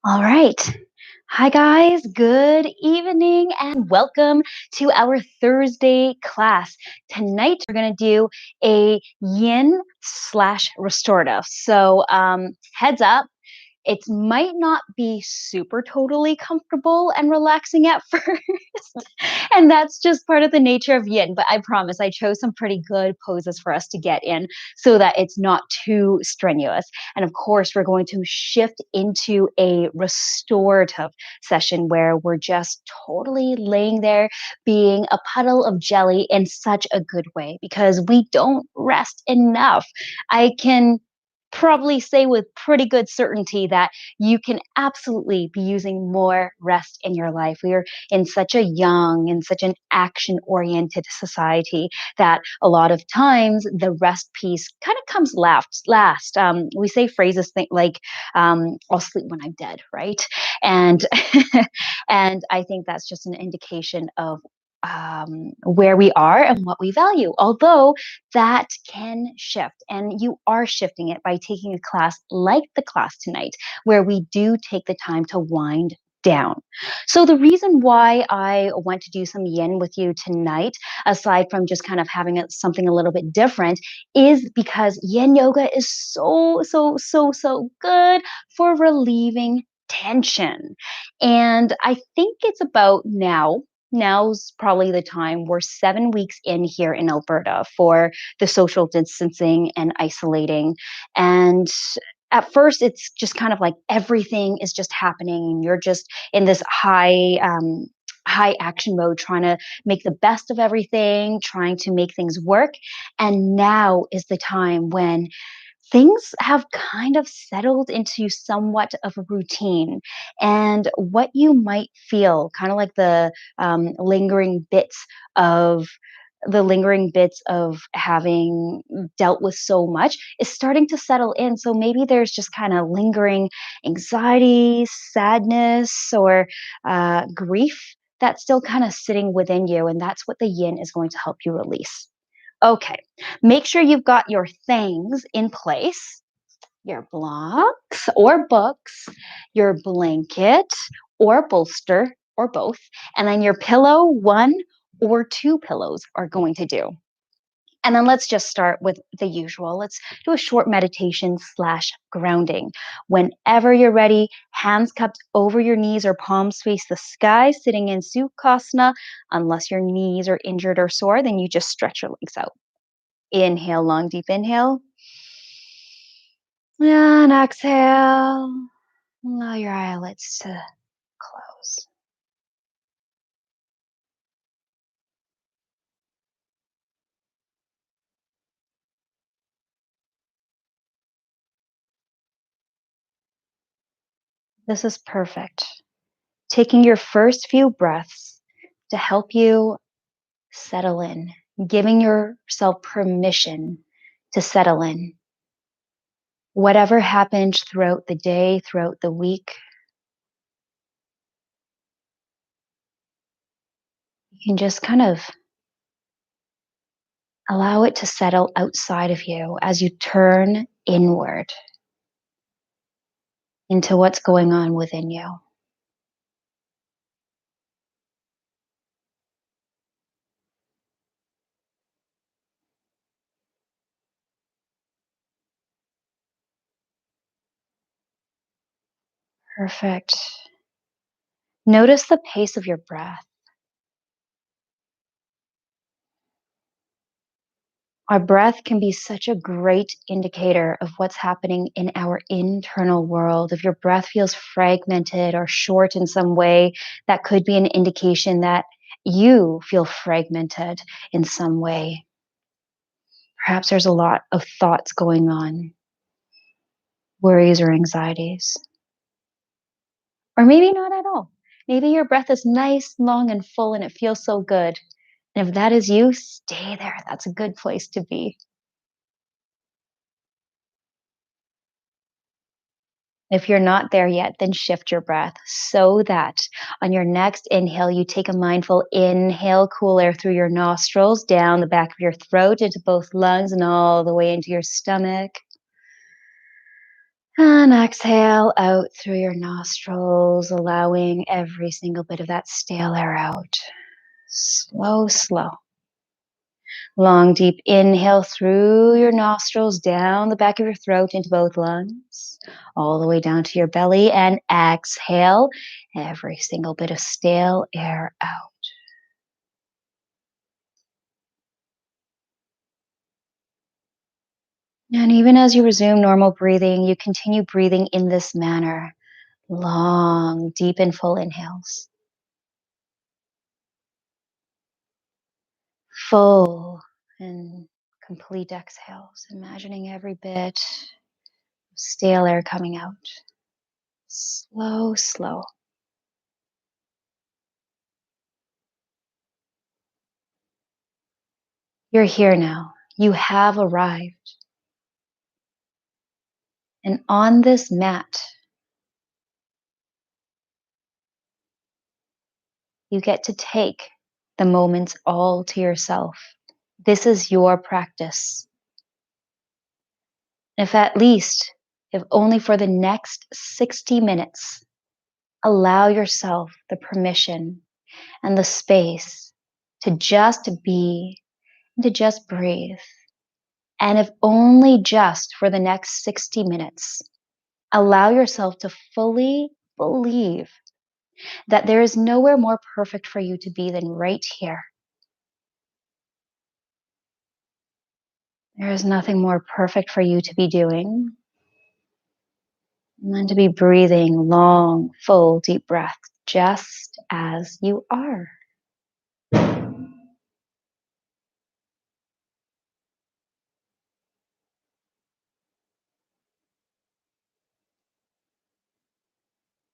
All right. Hi, guys. Good evening and welcome to our Thursday class. Tonight, we're going to do a yin slash restorative. So, heads up, it might not be super totally comfortable and relaxing at first. And that's just part of the nature of yin. But I promise I chose some pretty good poses for us to get in so that it's not too strenuous. And of course, we're going to shift into a restorative session where we're just totally laying there being a puddle of jelly in such a good way because we don't rest enough. I can probably say with pretty good certainty that you can absolutely be using more rest in your life. We are in such a young and such an action oriented society that a lot of times the rest piece kind of comes last. We say phrases like I'll sleep when I'm dead, right? And and I think that's just an indication of where we are and what we value. Although that can shift, and you are shifting it by taking a class like the class tonight, where we do take the time to wind down. So, the reason why I want to do some yin with you tonight, aside from just kind of having something a little bit different, is because yin yoga is so good for relieving tension. And I think it's about now's probably the time. We're 7 weeks in here in Alberta for the social distancing and isolating. And at first, it's just kind of like everything is just happening, and you're just in this high action mode, trying to make the best of everything, trying to make things work. And now is the time when things have kind of settled into somewhat of a routine. And what you might feel, kind of like of the lingering bits of having dealt with so much, is starting to settle in. So maybe there's just kind of lingering anxiety, sadness, or grief that's still kind of sitting within you. And that's what the yin is going to help you release. Okay, make sure you've got your things in place, your blocks or books, your blanket or bolster or both, and then your pillow, one or two pillows are going to do. And then let's just start with the usual. Let's do a short meditation slash grounding. Whenever you're ready, hands cupped over your knees or palms face the sky, sitting in Sukhasana. Unless your knees are injured or sore, then you just stretch your legs out. Inhale, long, deep inhale. And exhale. Allow your eyelids to close. This is perfect. Taking your first few breaths to help you settle in, giving yourself permission to settle in. Whatever happened throughout the day, throughout the week, you can just kind of allow it to settle outside of you as you turn inward into what's going on within you. Perfect. Notice the pace of your breath. Our breath can be such a great indicator of what's happening in our internal world. If your breath feels fragmented or short in some way, that could be an indication that you feel fragmented in some way. Perhaps there's a lot of thoughts going on, worries or anxieties, or maybe not at all. Maybe your breath is nice, long, and full, and it feels so good. And if that is you, stay there. That's a good place to be. If you're not there yet, then shift your breath so that on your next inhale, you take a mindful inhale, cool air through your nostrils, down the back of your throat, into both lungs, and all the way into your stomach. And exhale out through your nostrils, allowing every single bit of that stale air out. Slow, slow. Long, deep inhale through your nostrils, down the back of your throat into both lungs, all the way down to your belly, and exhale every single bit of stale air out. And even as you resume normal breathing, you continue breathing in this manner. Long, deep and full inhales. Full and complete exhales, imagining every bit of stale air coming out. Slow, slow. You're here now. You have arrived. And on this mat, you get to take the moments all to yourself. This is your practice. If at least, if only for the next 60 minutes, allow yourself the permission and the space to just be, to just breathe. And if only just for the next 60 minutes, allow yourself to fully believe that there is nowhere more perfect for you to be than right here. There is nothing more perfect for you to be doing than to be breathing long, full, deep breaths just as you are.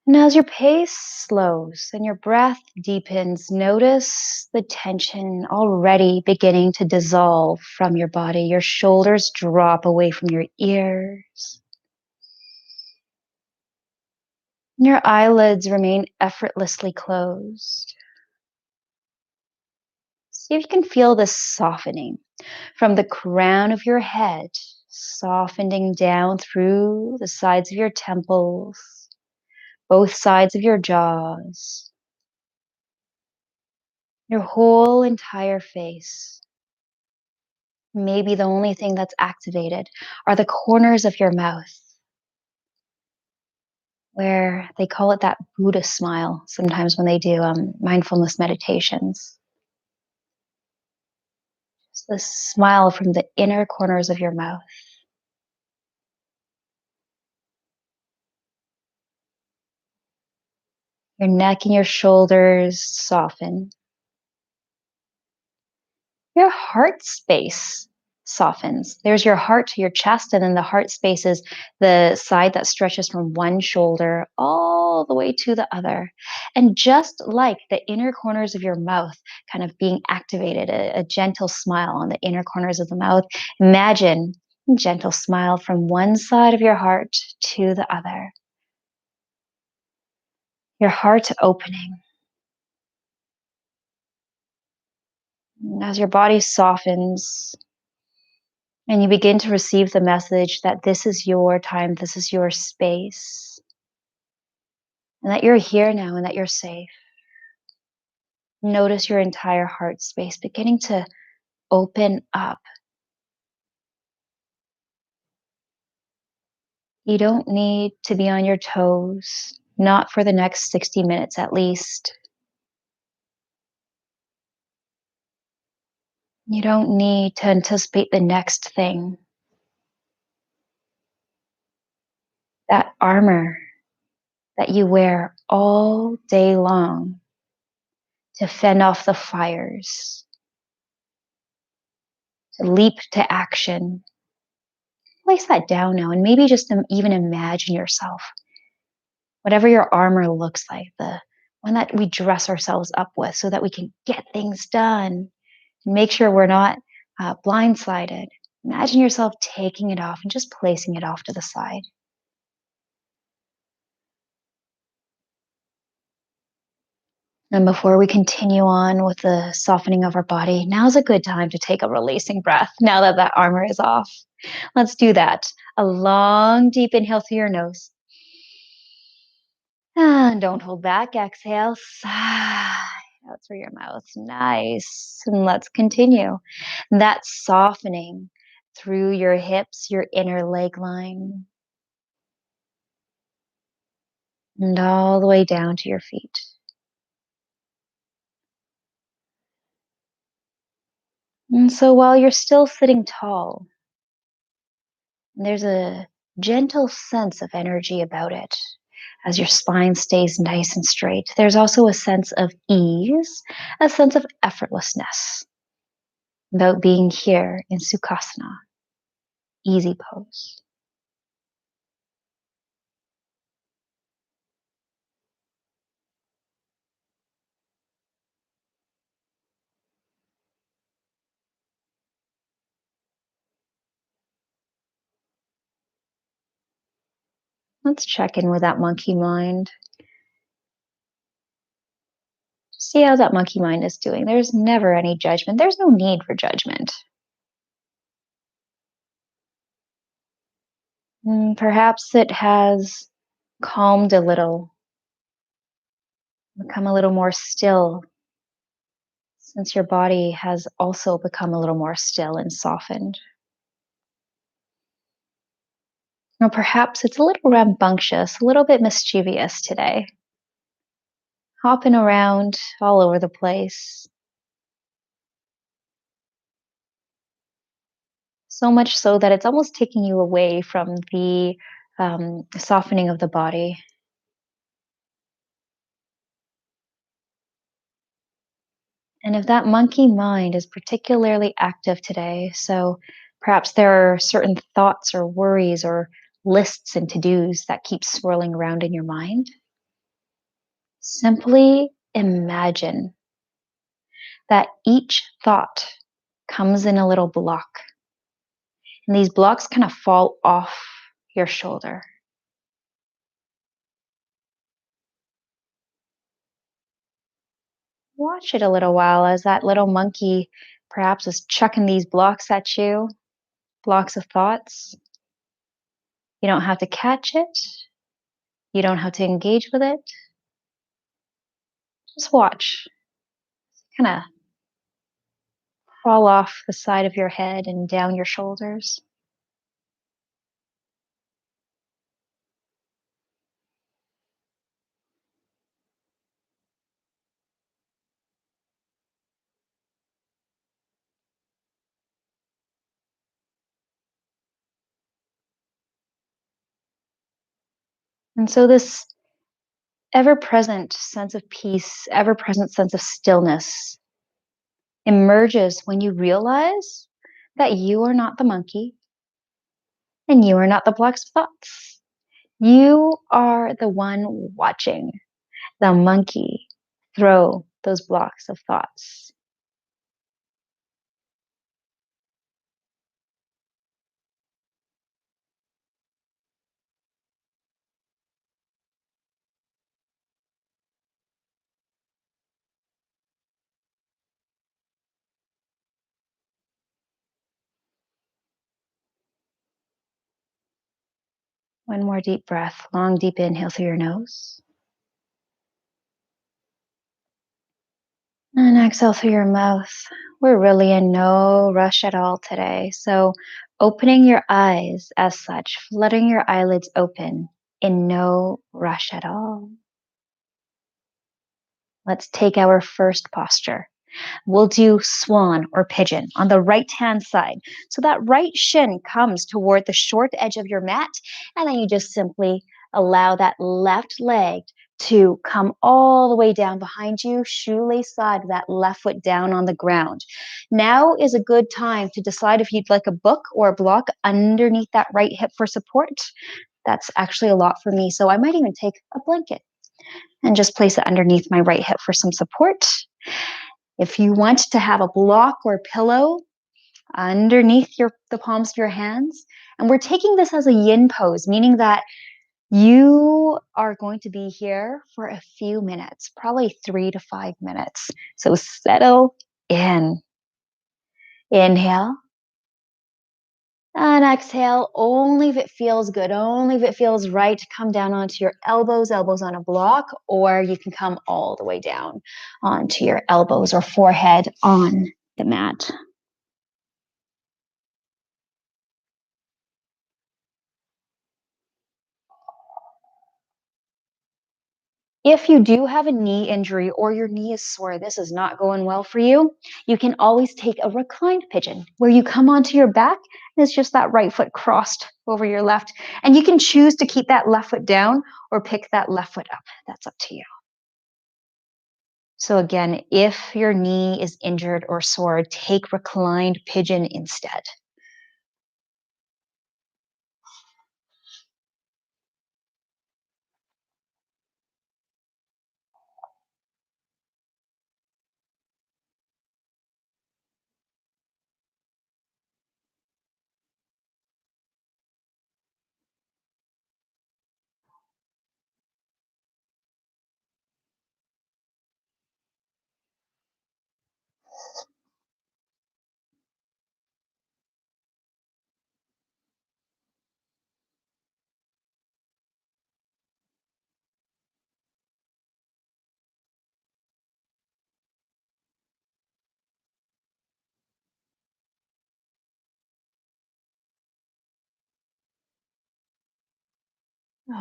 And as your pace slows and your breath deepens, notice the tension already beginning to dissolve from your body. Your shoulders drop away from your ears. Your eyelids remain effortlessly closed. See if you can feel this softening from the crown of your head, softening down through the sides of your temples, both sides of your jaws, your whole entire face. Maybe the only thing that's activated are the corners of your mouth, where they call it that Buddha smile sometimes when they do mindfulness meditations. It's the smile from the inner corners of your mouth. Your neck and your shoulders soften. Your heart space softens. There's your heart to your chest, and then the heart space is the side that stretches from one shoulder all the way to the other. And just like the inner corners of your mouth kind of being activated, a gentle smile on the inner corners of the mouth, imagine a gentle smile from one side of your heart to the other. Your heart opening. And as your body softens, and you begin to receive the message that this is your time, this is your space, and that you're here now and that you're safe. Notice your entire heart space beginning to open up. You don't need to be on your toes, not for the next 60 minutes at least. You don't need to anticipate the next thing. That armor that you wear all day long to fend off the fires, to leap to action. Place that down now and maybe just even imagine yourself, whatever your armor looks like, the one that we dress ourselves up with so that we can get things done and make sure we're not blindsided. Imagine yourself taking it off and just placing it off to the side. And before we continue on with the softening of our body, now's a good time to take a releasing breath now that that armor is off. Let's do that. A long, deep inhale through your nose. And don't hold back. Exhale. Sigh out through your mouth. Nice. And let's continue. That softening through your hips, your inner leg line, and all the way down to your feet. And so while you're still sitting tall, there's a gentle sense of energy about it as your spine stays nice and straight. There's also a sense of ease, a sense of effortlessness about being here in Sukhasana, easy pose. Let's check in with that monkey mind. See how that monkey mind is doing. There's never any judgment. There's no need for judgment. Perhaps it has calmed a little, become a little more still, since your body has also become a little more still and softened. Or perhaps it's a little rambunctious, a little bit mischievous today, hopping around all over the place. So much so that it's almost taking you away from the softening of the body. And if that monkey mind is particularly active today, so perhaps there are certain thoughts or worries or lists and to-dos that keep swirling around in your mind, simply imagine that each thought comes in a little block. And these blocks kind of fall off your shoulder. Watch it a little while as that little monkey perhaps is chucking these blocks at you, blocks of thoughts. You don't have to catch it. You don't have to engage with it. Just watch. Kind of fall off the side of your head and down your shoulders. And so this ever-present sense of peace, ever-present sense of stillness emerges when you realize that you are not the monkey and you are not the black spots. You are the one watching the monkey throw those blocks of thoughts. One more deep breath, long deep inhale through your nose. And exhale through your mouth. We're really in no rush at all today. So opening your eyes as such, fluttering your eyelids open in no rush at all. Let's take our first posture. We'll do swan or pigeon on the right-hand side. So that right shin comes toward the short edge of your mat, and then you just simply allow that left leg to come all the way down behind you, shoelace side, that left foot down on the ground. Now is a good time to decide if you'd like a book or a block underneath that right hip for support. That's actually a lot for me, so I might even take a blanket and just place it underneath my right hip for some support. If you want to have a block or pillow underneath the palms of your hands, and we're taking this as a yin pose, meaning that you are going to be here for a few minutes, probably 3 to 5 minutes. So settle in. Inhale. And exhale, only if it feels good, only if it feels right, come down onto your elbows, elbows on a block, or you can come all the way down onto your elbows or forehead on the mat. If you do have a knee injury or your knee is sore, this is not going well for you, you can always take a reclined pigeon where you come onto your back and it's just that right foot crossed over your left. And you can choose to keep that left foot down or pick that left foot up. That's up to you. So again, if your knee is injured or sore, take reclined pigeon instead.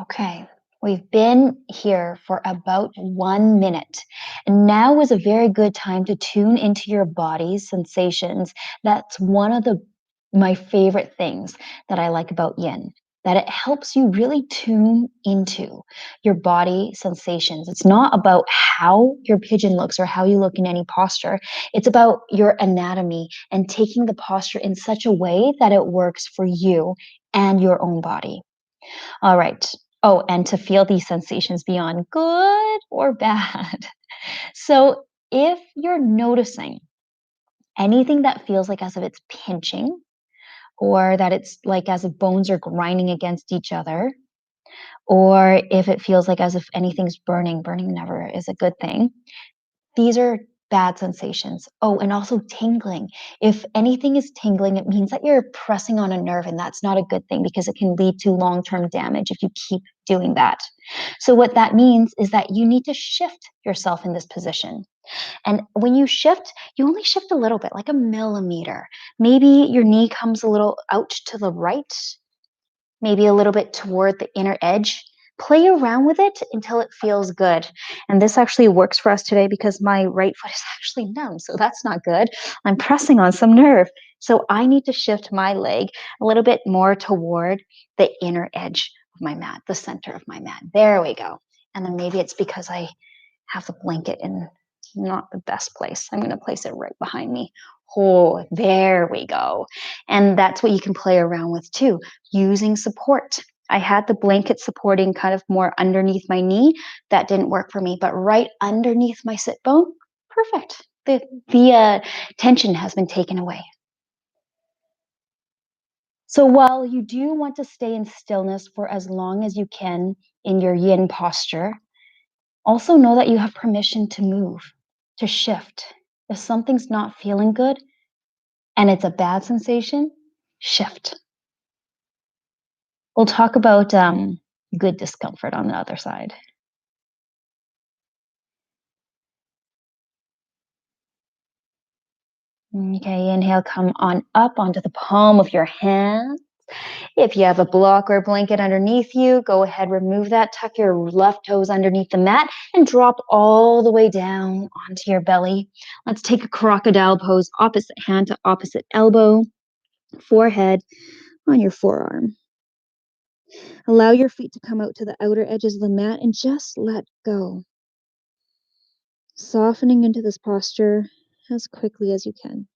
Okay, we've been here for about 1 minute. And now is a very good time to tune into your body's sensations. That's one of my favorite things that I like about yin, that it helps you really tune into your body sensations. It's not about how your pigeon looks or how you look in any posture. It's about your anatomy and taking the posture in such a way that it works for you and your own body. All right. Oh, and to feel these sensations beyond good or bad. So, if you're noticing anything that feels like as if it's pinching or that it's like as if bones are grinding against each other, or if it feels like as if anything's burning, burning never is a good thing. These are bad sensations. Oh, and also tingling. If anything is tingling, it means that you're pressing on a nerve, and that's not a good thing because it can lead to long term damage if you keep doing that. So, what that means is that you need to shift yourself in this position. And when you shift, you only shift a little bit, like a millimeter. Maybe your knee comes a little out to the right, maybe a little bit toward the inner edge. Play around with it until it feels good. And this actually works for us today because my right foot is actually numb. So that's not good. I'm pressing on some nerve. So I need to shift my leg a little bit more toward the inner edge of my mat, the center of my mat. There we go. And then maybe it's because I have the blanket in not the best place. I'm going to place it right behind me. Oh, there we go. And that's what you can play around with too, using support. I had the blanket supporting kind of more underneath my knee. That didn't work for me, but right underneath my sit bone, perfect. The tension has been taken away. So while you do want to stay in stillness for as long as you can in your yin posture, also know that you have permission to move, to shift. If something's not feeling good and it's a bad sensation, shift. We'll talk about good discomfort on the other side. Okay, inhale, come on up onto the palm of your hand. If you have a block or a blanket underneath you, go ahead, remove that, tuck your left toes underneath the mat and drop all the way down onto your belly. Let's take a crocodile pose, opposite hand to opposite elbow, forehead on your forearm. Allow your feet to come out to the outer edges of the mat and just let go. Softening into this posture as quickly as you can.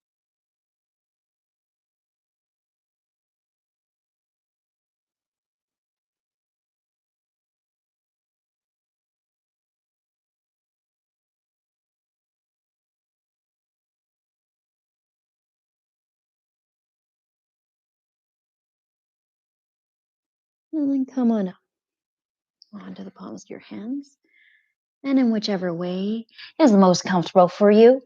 And then come on up onto the palms of your hands. And in whichever way is most comfortable for you,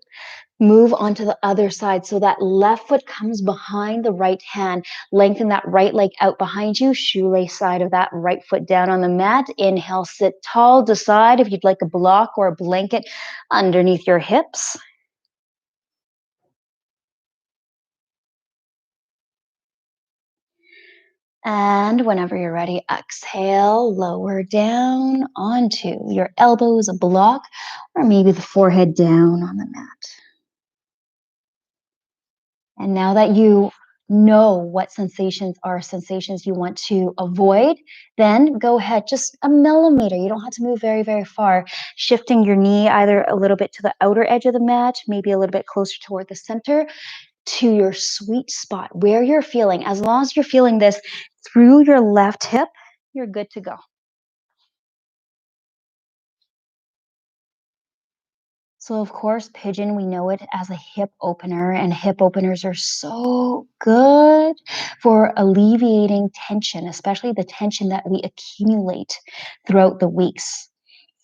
move onto the other side so that left foot comes behind the right hand. Lengthen that right leg out behind you. Shoelace side of that right foot down on the mat. Inhale, sit tall. Decide if you'd like a block or a blanket underneath your hips. And whenever you're ready, exhale, lower down onto your elbows, a block, or maybe the forehead down on the mat. And now that you know what sensations are sensations you want to avoid, then go ahead, just a millimeter. You don't have to move very, very far. Shifting your knee either a little bit to the outer edge of the mat, maybe a little bit closer toward the center, to your sweet spot where you're feeling. As long as you're feeling this through your left hip, you're good to go. So of course, pigeon, we know it as a hip opener, and hip openers are so good for alleviating tension, especially the tension that we accumulate throughout the weeks,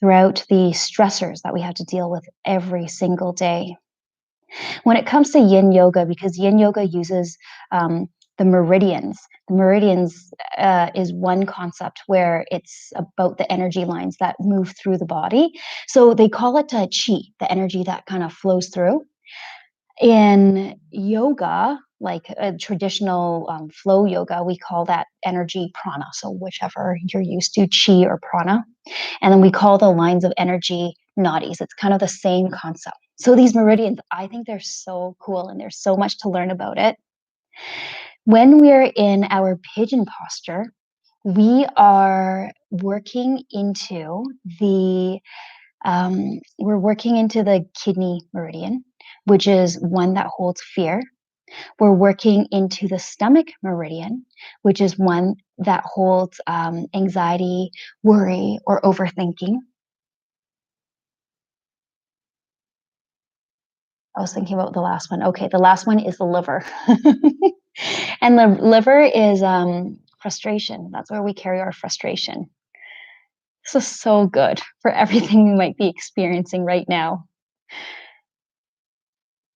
throughout the stressors that we have to deal with every single day. When it comes to yin yoga, because yin yoga uses the meridians. The meridians is one concept where it's about the energy lines that move through the body. So they call it chi, the energy that kind of flows through. In yoga, like a traditional flow yoga, we call that energy prana. So whichever you're used to, chi or prana. And then we call the lines of energy nadis. It's kind of the same concept. So these meridians, I think they're so cool and there's so much to learn about it. When we're in our pigeon posture, we are working into we're working into the kidney meridian, which is one that holds fear. We're working into the stomach meridian, which is one that holds anxiety, worry, or overthinking. I was thinking about the last one. Okay, the last one is the liver. And the liver is frustration. That's where we carry our frustration. This is so good for everything we might be experiencing right now,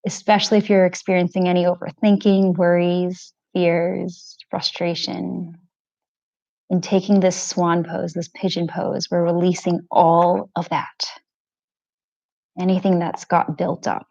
especially if you're experiencing any overthinking, worries, fears, frustration. In taking this swan pose, this pigeon pose, we're releasing all of that, anything that's got built up.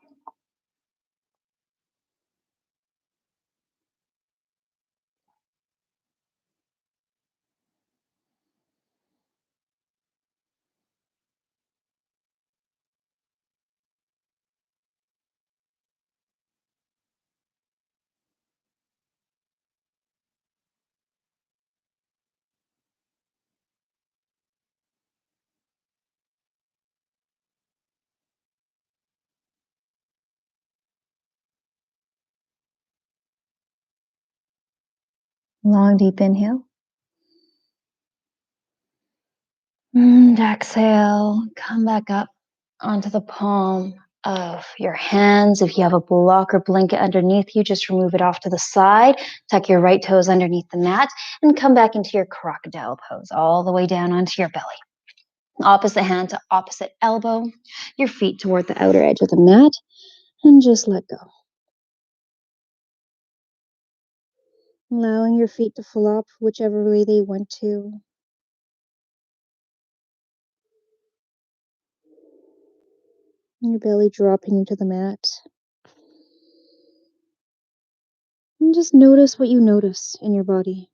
Long, deep inhale. And exhale, come back up onto the palm of your hands. If you have a block or blanket underneath you, just remove it off to the side. Tuck your right toes underneath the mat and come back into your crocodile pose, all the way down onto your belly. Opposite hand to opposite elbow, your feet toward the outer edge of the mat, and just let go. Allowing your feet to flop whichever way they want to. And your belly dropping into the mat. And just notice what you notice in your body.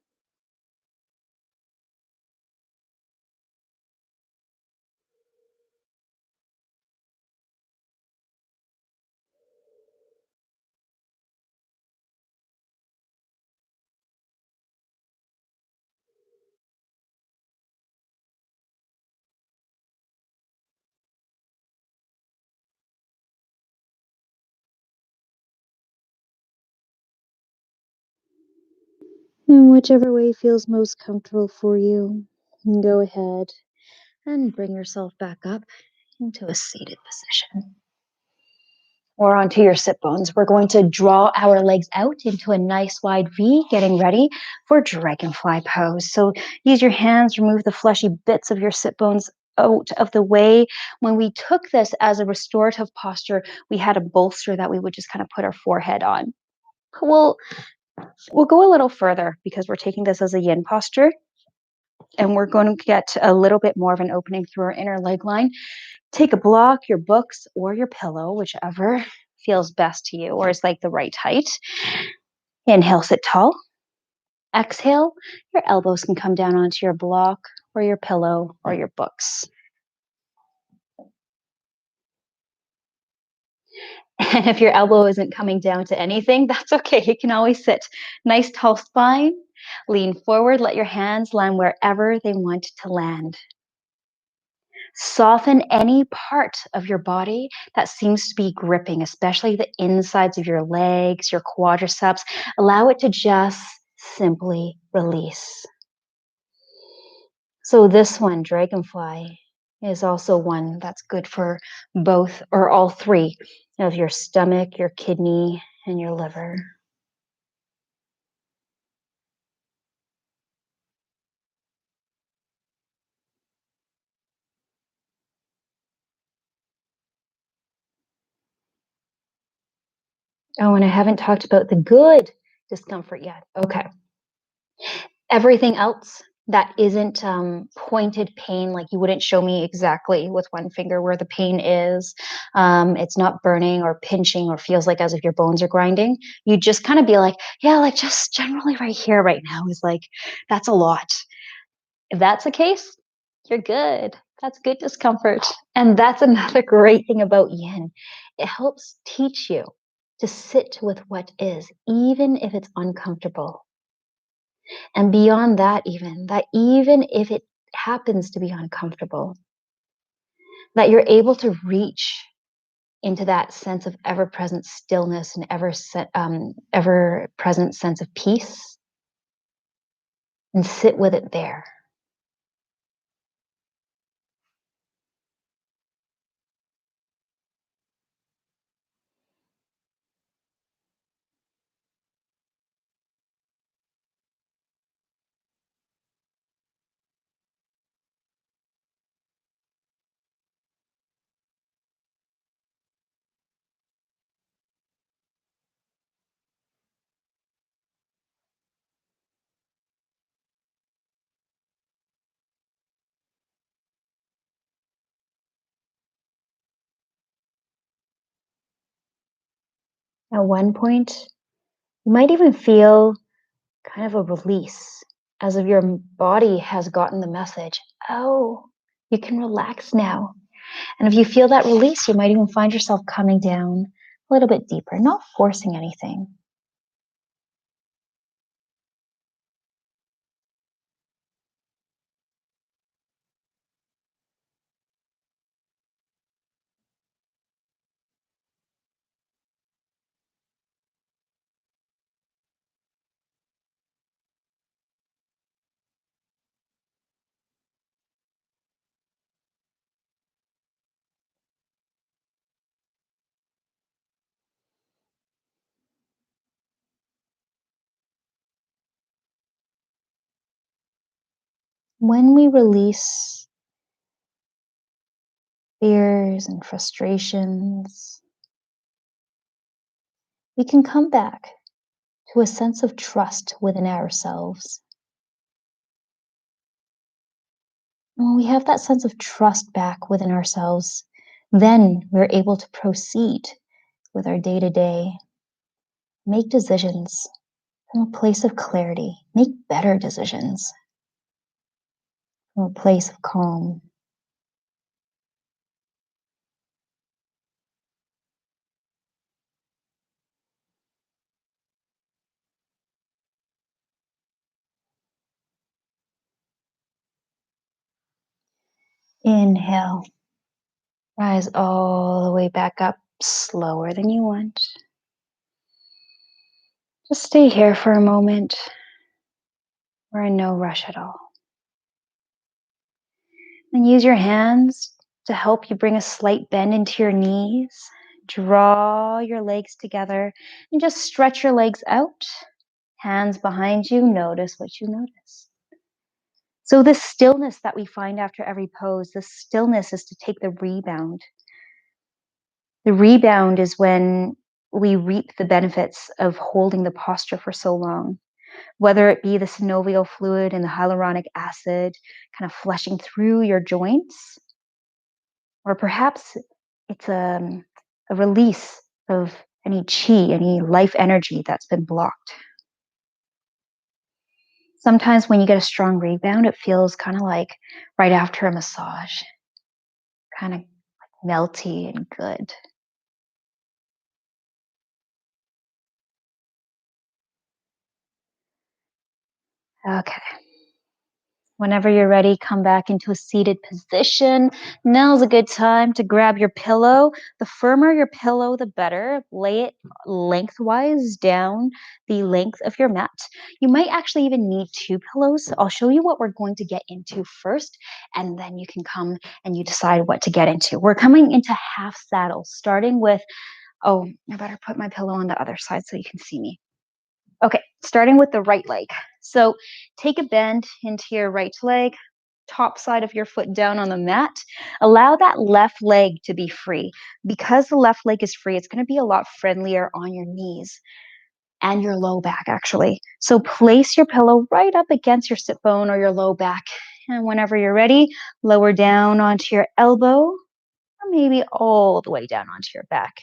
And whichever way feels most comfortable for you, go ahead and bring yourself back up into a seated position. Or onto your sit bones. We're going to draw our legs out into a nice wide V, getting ready for dragonfly pose. So use your hands, remove the fleshy bits of your sit bones out of the way. When we took this as a restorative posture, we had a bolster that we would just kind of put our forehead on. We'll, we'll go a little further because we're taking this as a yin posture, and we're going to get a little bit more of an opening through our inner leg line. Take a block, your books, or your pillow, whichever feels best to you or is like the right height. Inhale, sit tall. Exhale, your elbows can come down onto your block or your pillow or your books. And if your elbow isn't coming down to anything, that's okay. You can always sit. Nice tall spine. Lean forward. Let your hands land wherever they want to land. Soften any part of your body that seems to be gripping, especially the insides of your legs, your quadriceps. Allow it to just simply release. So this one, dragonfly, is also one that's good for both or all three of your stomach, your kidney, and your liver. Oh, and I haven't talked about the good discomfort yet. Okay. Everything else that isn't pointed pain, like you wouldn't show me exactly with one finger where the pain is. It's not burning or pinching or feels like as if your bones are grinding. You just kind of be like, yeah, like just generally right here, right now is like, that's a lot. If that's the case, you're good. That's good discomfort. And that's another great thing about yin. It helps teach you to sit with what is, even if it's uncomfortable. And beyond that, even if it happens to be uncomfortable, that you're able to reach into that sense of ever-present stillness and ever-present sense of peace and sit with it there. At one point, you might even feel kind of a release, as if your body has gotten the message, oh, you can relax now. And if you feel that release, you might even find yourself coming down a little bit deeper, not forcing anything. When we release fears and frustrations, we can come back to a sense of trust within ourselves. And when we have that sense of trust back within ourselves, then we're able to proceed with our day to day, make decisions from a place of clarity, make better decisions from a place of calm. Inhale, rise all the way back up, slower than you want. Just stay here for a moment. We're in no rush at all. And use your hands to help you bring a slight bend into your knees. Draw your legs together and just stretch your legs out. Hands behind you. Notice what you notice. So this stillness that we find after every pose, this stillness is to take the rebound. The rebound is when we reap the benefits of holding the posture for so long, whether it be the synovial fluid and the hyaluronic acid kind of flushing through your joints, or perhaps it's a release of any chi, any life energy that's been blocked. Sometimes when you get a strong rebound, it feels kind of like right after a massage, kind of melty and good. Okay. Whenever you're ready, come back into a seated position. Now's a good time to grab your pillow. The firmer your pillow, the better. Lay it lengthwise down the length of your mat. You might actually even need two pillows. I'll show you what we're going to get into first, and then you can come and you decide what to get into. We're coming into half saddle, starting with, oh, I better put my pillow on the other side so you can see me. Okay, starting with the right leg. So take a bend into your right leg, top side of your foot down on the mat. Allow that left leg to be free. Because the left leg is free, it's going to be a lot friendlier on your knees and your low back, actually. So place your pillow right up against your sit bone or your low back. And whenever you're ready, lower down onto your elbow, or maybe all the way down onto your back.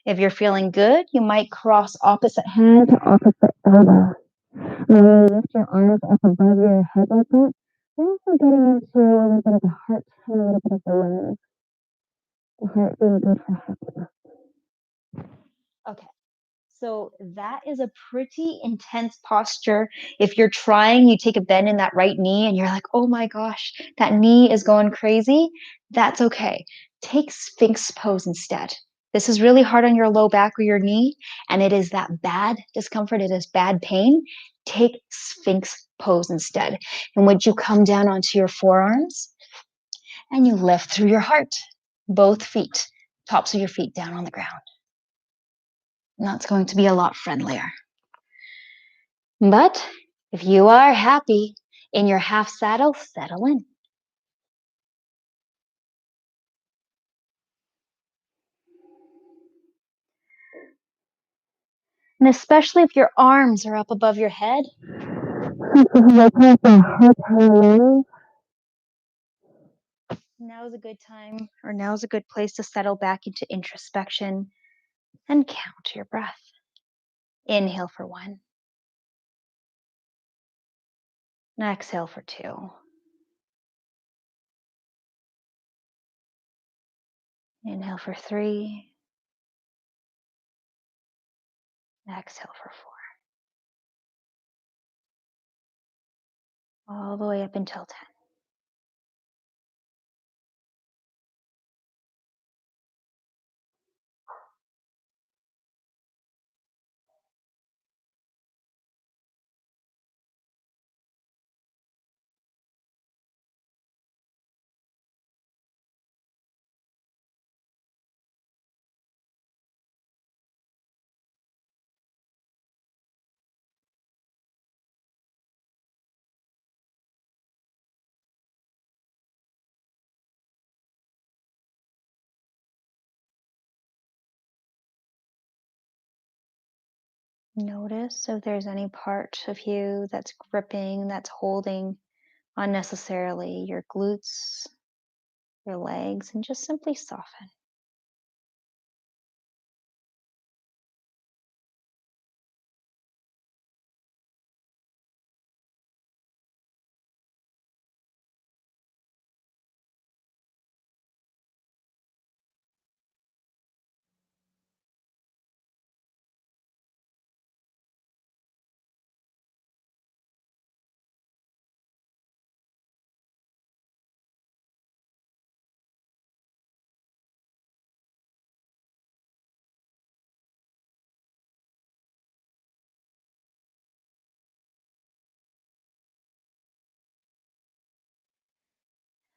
If you're feeling good, you might cross opposite hand to opposite elbow. And you lift your arms up above your head like that. You're also getting into a little bit of the heart and a little bit of the lungs. The heart being good for happiness. Okay. So that is a pretty intense posture. If you're trying, you take a bend in that right knee and you're like, oh my gosh, that knee is going crazy. That's okay. Take Sphinx pose instead. This is really hard on your low back or your knee, and it is that bad discomfort, it is bad pain. Take Sphinx pose instead, in which you come down onto your forearms and you lift through your heart, both feet, tops of your feet down on the ground. And that's going to be a lot friendlier. But if you are happy in your half saddle, settle in. And especially if your arms are up above your head. Now is a good time, or now is a good place to settle back into introspection and count your breath. Inhale for 1. Exhale for 2. Inhale for 3. Exhale for 4. All the way up until 10. Notice if there's any part of you that's gripping, that's holding unnecessarily your glutes, your legs, and just simply soften.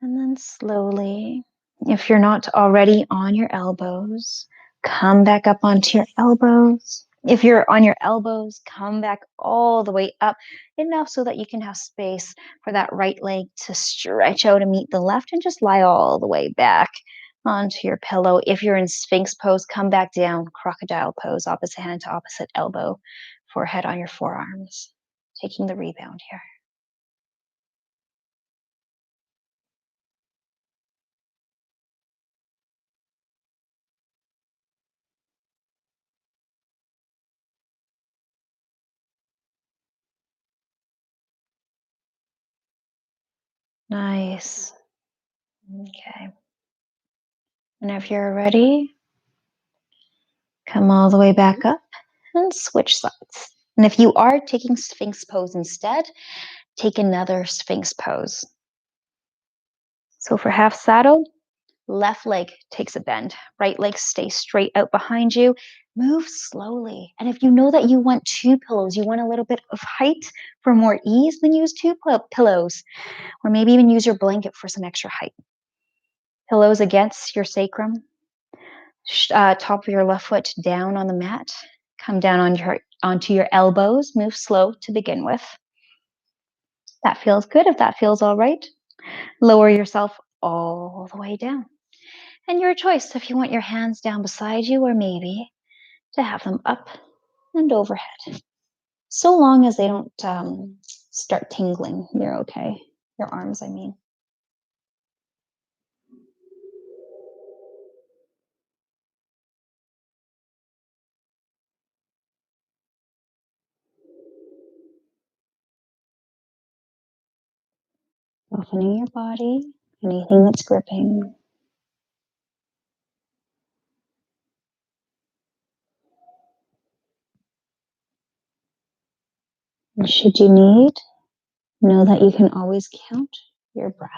And then slowly, if you're not already on your elbows, come back up onto your elbows. If you're on your elbows, come back all the way up, enough so that you can have space for that right leg to stretch out and meet the left, and just lie all the way back onto your pillow. If you're in Sphinx pose, come back down, crocodile pose, opposite hand to opposite elbow, forehead on your forearms, taking the rebound here. Nice. Okay. And if you're ready, come all the way back up and switch sides. And if you are taking Sphinx pose instead, take another Sphinx pose. So for half saddle, left leg takes a bend, right leg stays straight out behind you. Move slowly. And if you know that you want two pillows, you want a little bit of height for more ease, then use two pillows, or maybe even use your blanket for some extra height. Pillows against your sacrum, top of your left foot down on the mat. Come down onto your elbows. Move slow to begin with. That feels good. If that feels all right, lower yourself all the way down. And your choice if you want your hands down beside you, or maybe to have them up and overhead. So long as they don't start tingling, you're okay. Your arms, I mean. Softening your body, anything that's gripping. And should you need, know that you can always count your breath.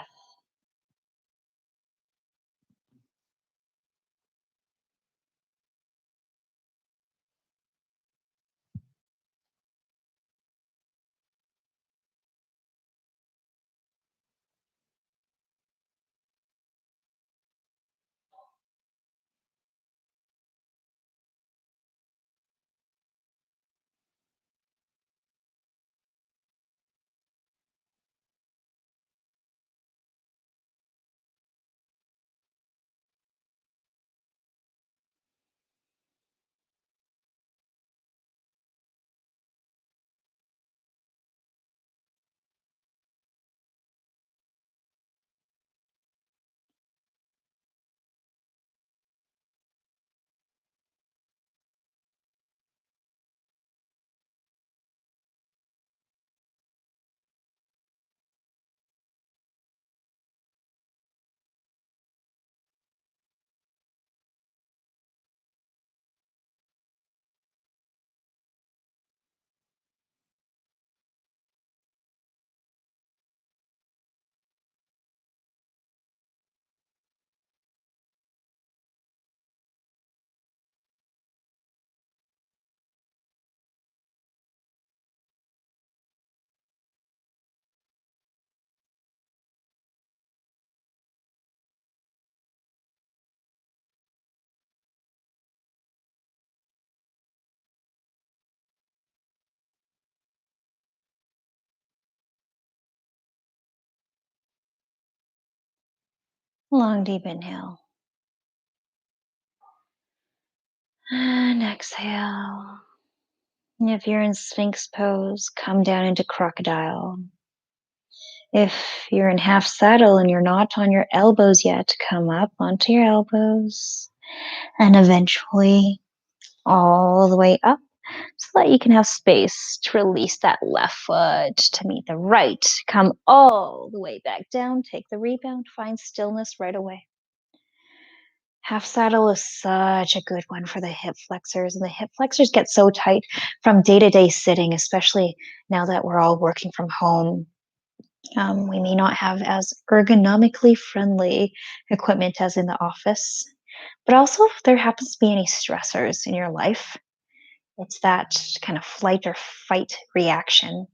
Long, deep inhale. And exhale. And if you're in Sphinx pose, come down into crocodile. If you're in half saddle and you're not on your elbows yet, come up onto your elbows and eventually all the way up so that you can have space to release that left foot to meet the right. Come all the way back down, take the rebound, find stillness right away. Half saddle is such a good one for the hip flexors, and the hip flexors get so tight from day-to-day sitting, especially now that we're all working from home. We may not have as ergonomically friendly equipment as in the office, but also if there happens to be any stressors in your life, it's that kind of flight or fight reaction,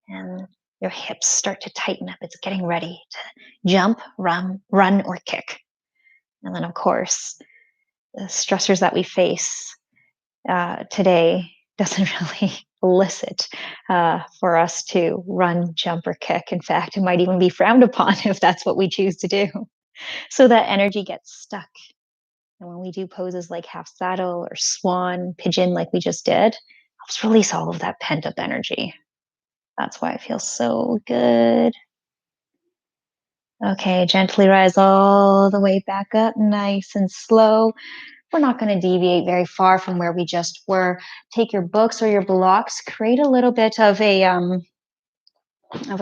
and your hips start to tighten up. It's getting ready to jump, run, or kick. And then, of course, the stressors that we face today doesn't really elicit for us to run, jump, or kick. In fact, it might even be frowned upon if that's what we choose to do. So that energy gets stuck. And when we do poses like half saddle or swan, pigeon, like we just did, helps release all of that pent up energy. That's why it feels so good. Okay, gently rise all the way back up, nice and slow. We're not going to deviate very far from where we just were. Take your books or your blocks, create a little bit of a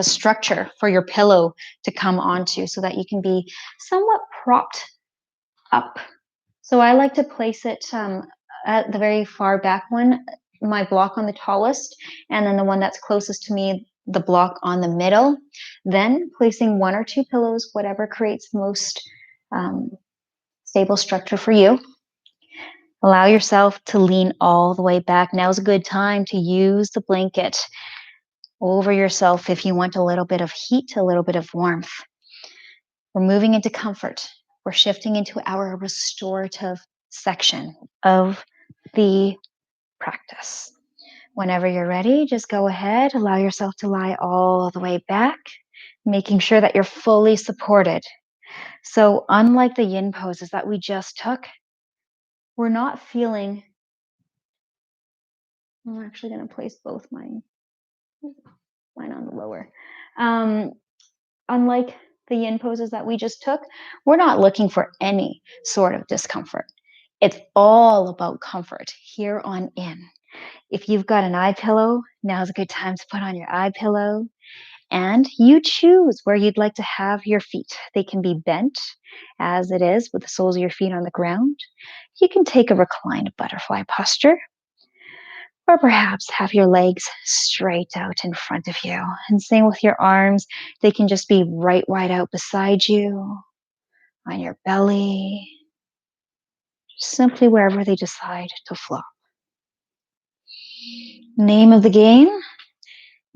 structure for your pillow to come onto so that you can be somewhat propped up. So I like to place it at the very far back one, my block on the tallest, and then the one that's closest to me, the block on the middle. Then placing one or two pillows, whatever creates the most stable structure for you. Allow yourself to lean all the way back. Now's a good time to use the blanket over yourself if you want a little bit of heat, a little bit of warmth. We're moving into comfort. We're shifting into our restorative section of the practice. Whenever you're ready, just go ahead, allow yourself to lie all the way back, making sure that you're fully supported. So unlike the yin poses that we just took, we're not feeling, I'm actually going to place both mine on the lower. Unlike the yin poses that we just took, we're not looking for any sort of discomfort. It's all about comfort here on in. If you've got an eye pillow, now's a good time to put on your eye pillow. And you choose where you'd like to have your feet. They can be bent as it is with the soles of your feet on the ground. You can take a reclined butterfly posture, or perhaps have your legs straight out in front of you. And same with your arms. They can just be right wide out beside you, on your belly, simply wherever they decide to flow. Name of the game,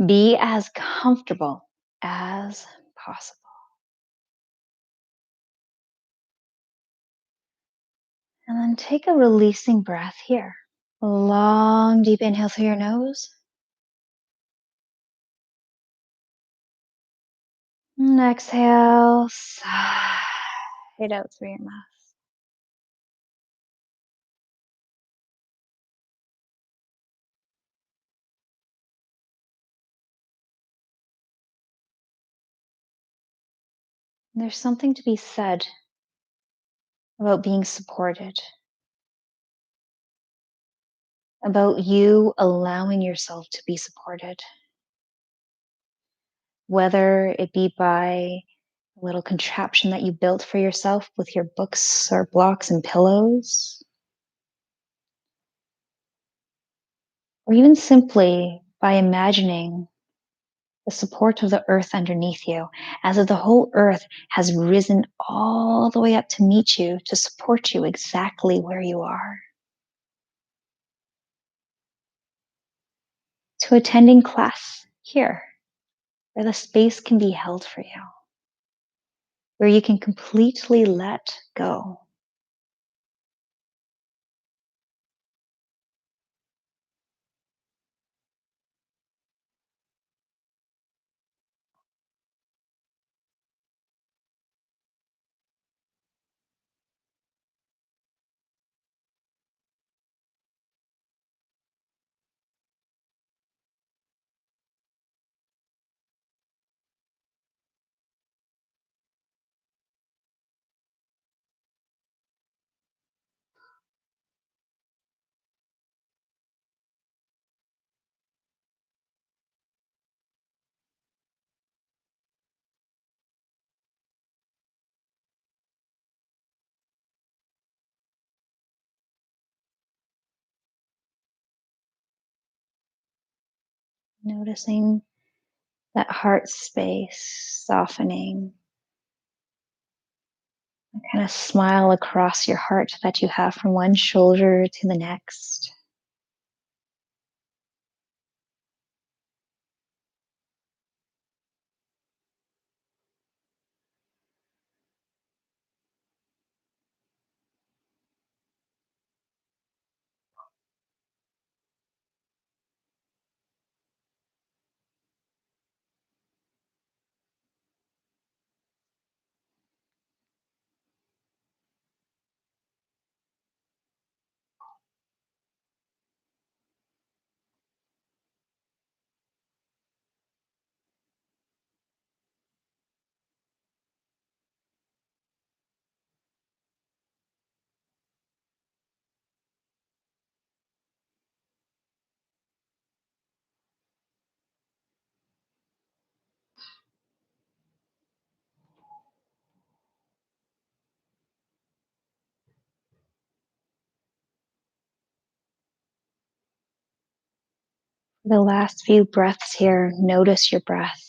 be as comfortable as possible. And then take a releasing breath here. A long, deep inhale through your nose. And exhale, sigh it out through your mouth. And there's something to be said about being supported, about you allowing yourself to be supported, whether it be by a little contraption that you built for yourself with your books or blocks and pillows, or even simply by imagining the support of the earth underneath you, as if the whole earth has risen all the way up to meet you, to support you exactly where you are. To attending class here, where the space can be held for you, where you can completely let go. Noticing that heart space softening, and kind of smile across your heart that you have from one shoulder to the next. The last few breaths here, notice your breath.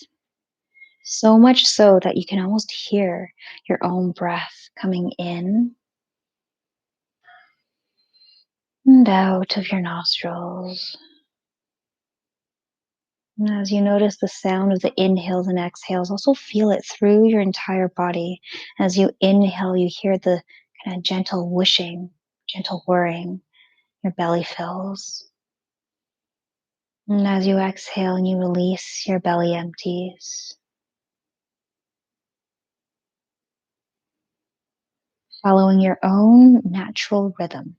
So much so that you can almost hear your own breath coming in and out of your nostrils. And as you notice the sound of the inhales and exhales, also feel it through your entire body. As you inhale, you hear the kind of gentle whooshing, gentle whirring. Your belly fills. And as you exhale and you release, your belly empties. Following your own natural rhythm.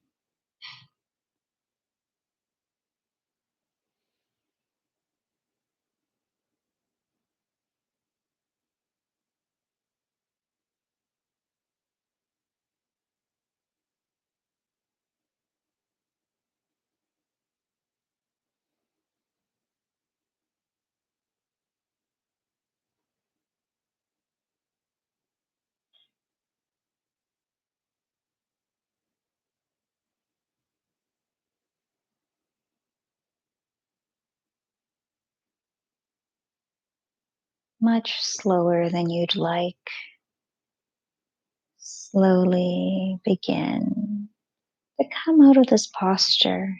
Much slower than you'd like. Slowly begin to come out of this posture.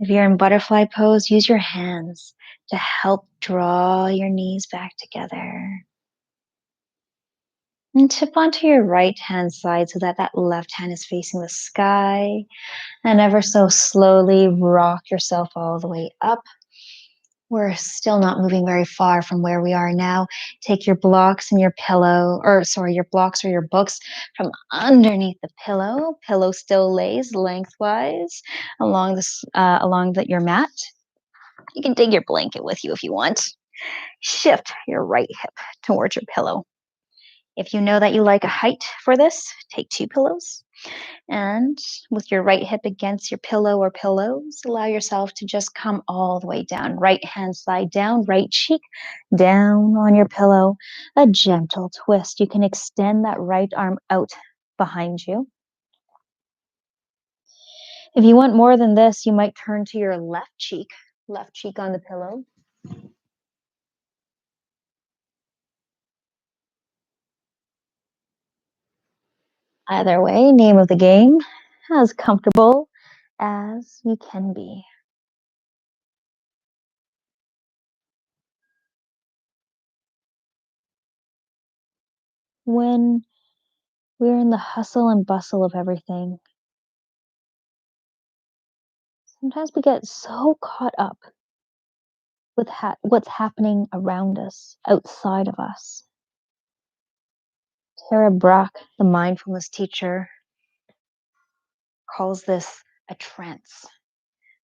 If you're in butterfly pose, use your hands to help draw your knees back together. And tip onto your right hand side so that that left hand is facing the sky. And ever so slowly rock yourself all the way up. We're still not moving very far from where we are now. Take your blocks and your pillow, your blocks or your books from underneath the pillow. Pillow still lays lengthwise along your mat. You can take your blanket with you if you want. Shift your right hip towards your pillow. If you know that you like a height for this, take 2 pillows. And with your right hip against your pillow or pillows, allow yourself to just come all the way down. Right hand side down, right cheek down on your pillow. A gentle twist. You can extend that right arm out behind you. If you want more than this, you might turn to your left cheek on the pillow. Either way, name of the game, as comfortable as you can be. When we're in the hustle and bustle of everything, sometimes we get so caught up with what's happening around us, outside of us. Tara Brach, the mindfulness teacher, calls this a trance.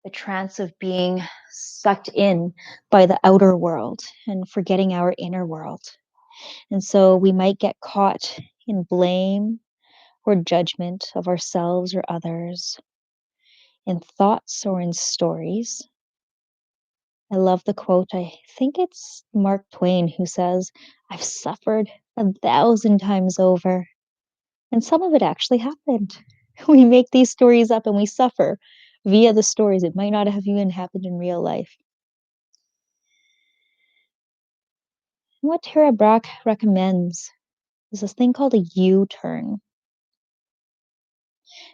The trance of being sucked in by the outer world and forgetting our inner world. And so we might get caught in blame or judgment of ourselves or others, in thoughts or in stories. I love the quote. I think it's Mark Twain who says, "I've suffered 1,000 times over." And some of it actually happened. We make these stories up and we suffer via the stories. It might not have even happened in real life. What Tara Brach recommends is this thing called a U-turn,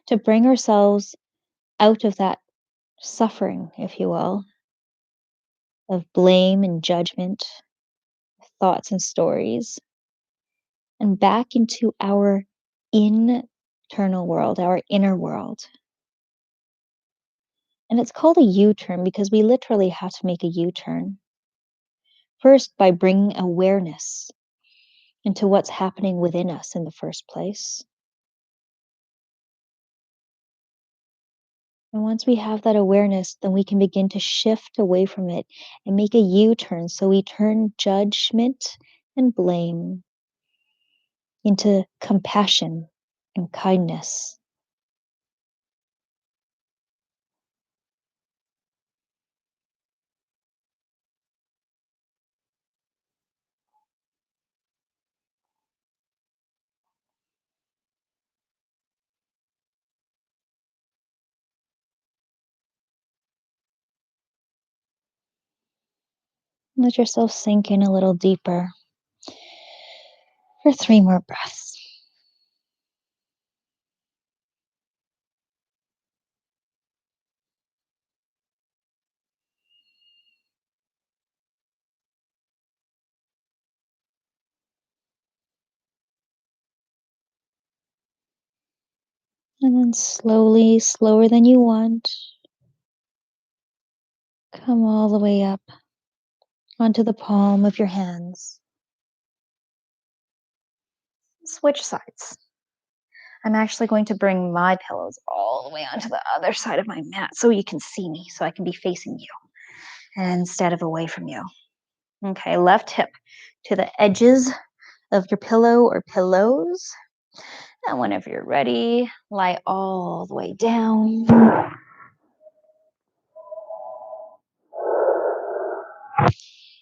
to bring ourselves out of that suffering, if you will, of blame and judgment, thoughts and stories, and back into our internal world, our inner world. And it's called a U-turn because we literally have to make a U-turn. First, by bringing awareness into what's happening within us in the first place. And once we have that awareness, then we can begin to shift away from it and make a U-turn. So we turn judgment and blame into compassion and kindness. Let yourself sink in a little deeper for 3 more breaths. And then slowly, slower than you want, come all the way up onto the palm of your hands. Switch sides. I'm actually going to bring my pillows all the way onto the other side of my mat so you can see me, so I can be facing you instead of away from you. Okay, left hip to the edges of your pillow or pillows. And whenever you're ready, lie all the way down.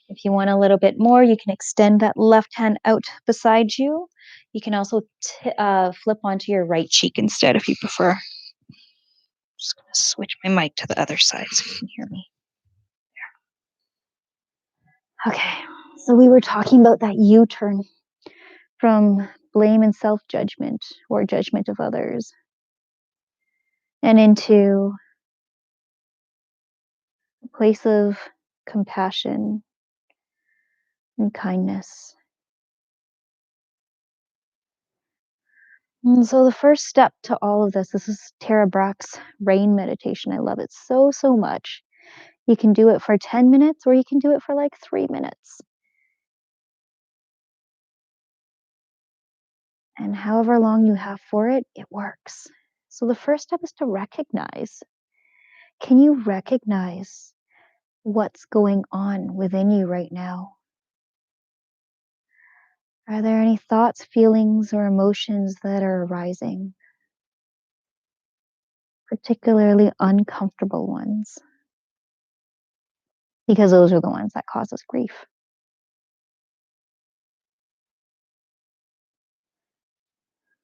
If you want a little bit more, you can extend that left hand out beside you. You can also flip onto your right cheek instead if you prefer. Just going to switch my mic to the other side so you can hear me. Okay, so we were talking about that U-turn from blame and self-judgment or judgment of others and into a place of compassion and kindness. And so the first step to all of this is Tara Brach's rain meditation. I love it so, so much. You can do it for 10 minutes or you can do it for like 3 minutes. And however long you have for it, it works. So the first step is to recognize. Can you recognize what's going on within you right now? Are there any thoughts, feelings, or emotions that are arising? Particularly uncomfortable ones, because those are the ones that cause us grief.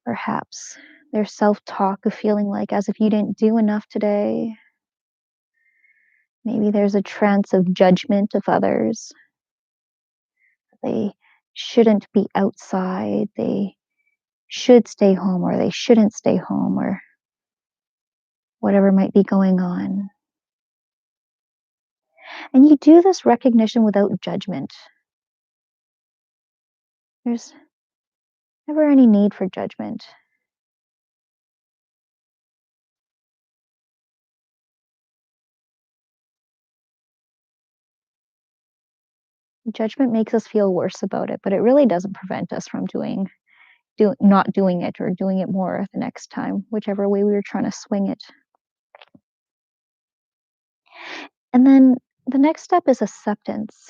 Perhaps there's self-talk of feeling like as if you didn't do enough today. Maybe there's a trance of judgment of others. They shouldn't be outside. They should stay home, or they shouldn't stay home, or whatever might be going on. And you do this recognition without judgment. There's never any need for judgment. Judgment makes us feel worse about it, but it really doesn't prevent us from not doing it or doing it more the next time, whichever way we were trying to swing it. And then the next step is acceptance.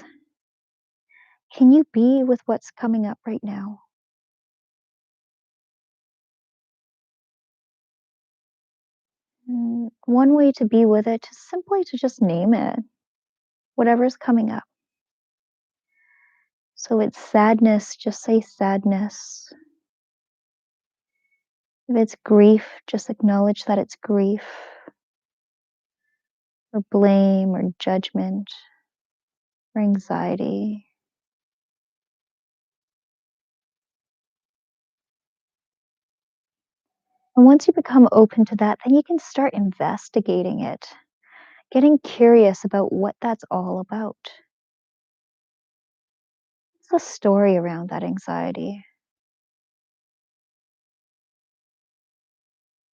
Can you be with what's coming up right now? One way to be with it is simply to just name it, whatever's coming up. So it's sadness, just say sadness. If it's grief, just acknowledge that it's grief, or blame, or judgment, or anxiety. And once you become open to that, then you can start investigating it, getting curious about what that's all about. What's the story around that anxiety?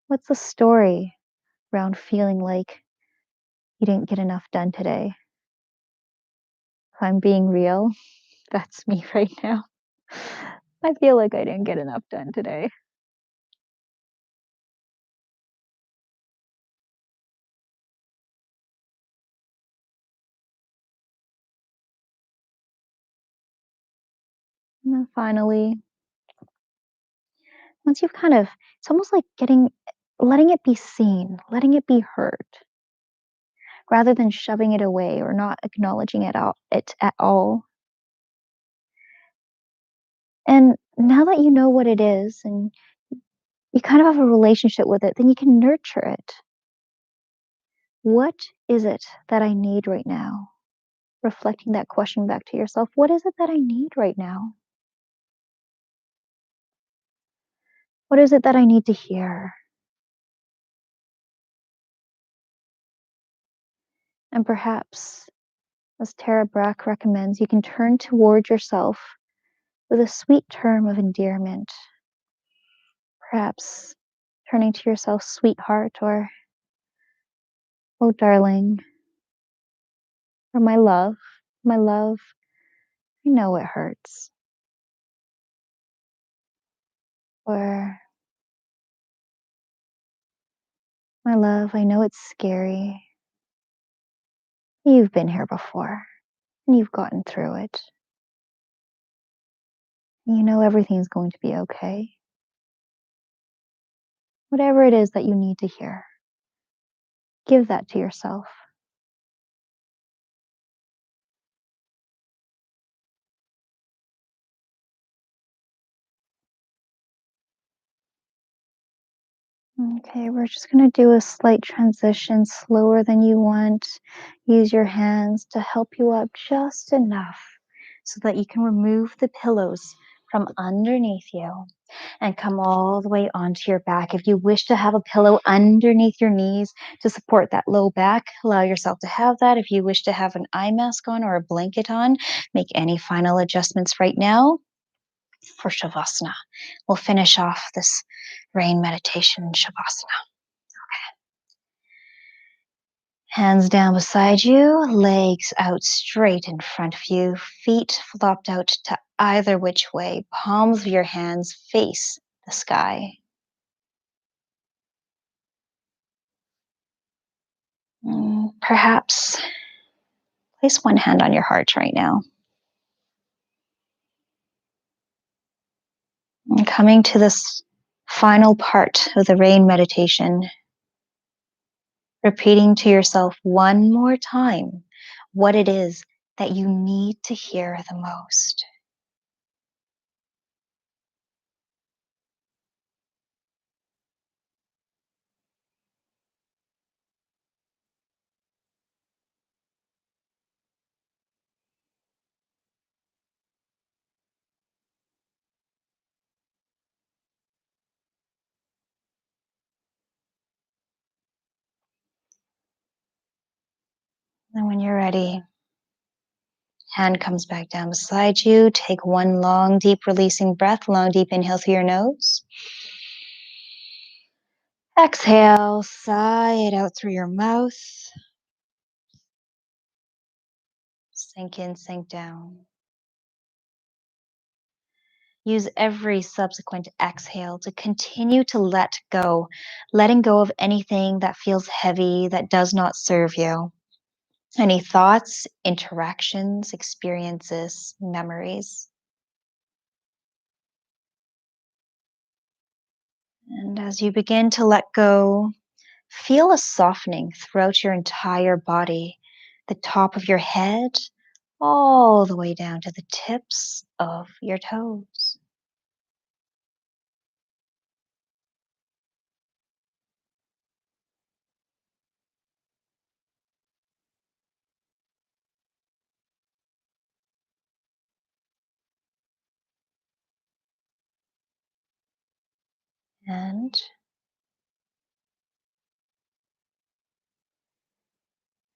What's the story around feeling like you didn't get enough done today? If I'm being real, that's me right now. I feel like I didn't get enough done today. And then finally, once you've it's almost like letting it be seen, letting it be heard, rather than shoving it away or not acknowledging it at all. And now that you know what it is and you kind of have a relationship with it, then you can nurture it. What is it that I need right now? reflecting that question back to yourself. What is it that I need right now? What is it that I need to hear? And perhaps, as Tara Brach recommends, you can turn toward yourself with a sweet term of endearment. Perhaps turning to yourself, sweetheart, or oh, darling, or my love. My love, I know it hurts. Or my love, I know it's scary. You've been here before, and you've gotten through it. You know everything's going to be okay. Whatever it is that you need to hear, give that to yourself. Okay, we're just going to do a slight transition, slower than you want. Use your hands to help you up just enough so that you can remove the pillows from underneath you and come all the way onto your back. If you wish to have a pillow underneath your knees to support that low back, allow yourself to have that. If you wish to have an eye mask on or a blanket on, make any final adjustments right now for Shavasana. We'll finish off this rain meditation in Shavasana. Hands down beside you, legs out straight in front of you, feet flopped out to either which way, palms of your hands face the sky. Perhaps place one hand on your heart right now. And coming to this final part of the rain meditation, repeating to yourself one more time what it is that you need to hear the most. And when you're ready, hand comes back down beside you. Take one long, deep releasing breath. Long, deep inhale through your nose. Exhale, sigh it out through your mouth. Sink in, sink down. Use every subsequent exhale to continue to let go, letting go of anything that feels heavy, that does not serve you. Any thoughts, interactions, experiences, memories. And as you begin to let go, feel a softening throughout your entire body, the top of your head, all the way down to the tips of your toes. And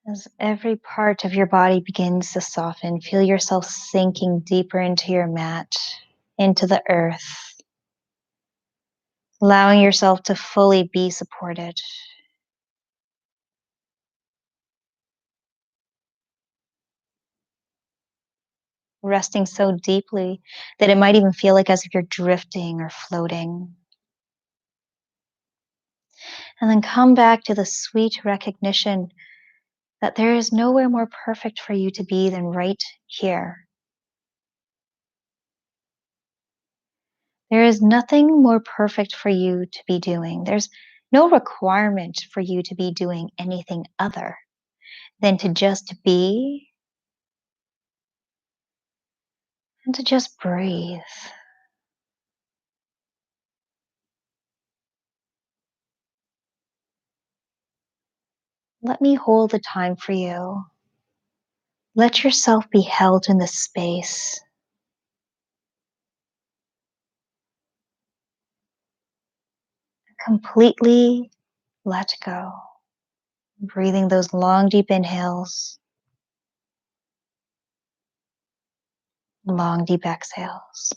as every part of your body begins to soften, feel yourself sinking deeper into your mat, into the earth, allowing yourself to fully be supported. Resting so deeply that it might even feel like as if you're drifting or floating. And then come back to the sweet recognition that there is nowhere more perfect for you to be than right here. There is nothing more perfect for you to be doing. There's no requirement for you to be doing anything other than to just be and to just breathe. Let me hold the time for you. Let yourself be held in the space. Completely let go. Breathing those long, deep inhales, long, deep exhales.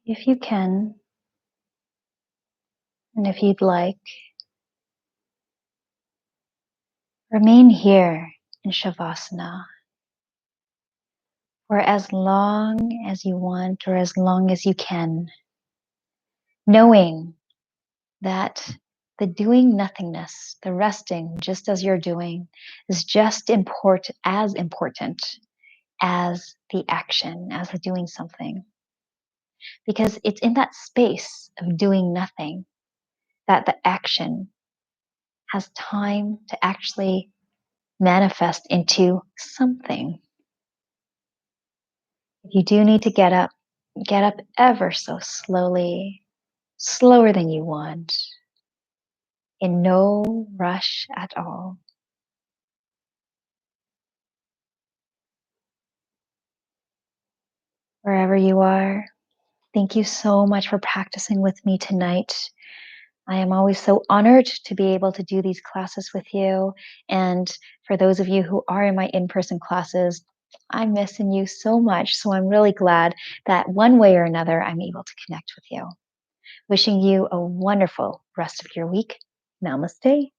If you can, and if you'd like, remain here in Shavasana for as long as you want or as long as you can, knowing that the doing nothingness, the resting just as you're doing, is just as important as the action, as the doing something. Because it's in that space of doing nothing that the action has time to actually manifest into something. If you do need to get up ever so slowly, slower than you want, in no rush at all. Wherever you are, thank you so much for practicing with me tonight. I am always so honored to be able to do these classes with you. And for those of you who are in my in-person classes, I'm missing you so much. So I'm really glad that one way or another, I'm able to connect with you. Wishing you a wonderful rest of your week. Namaste.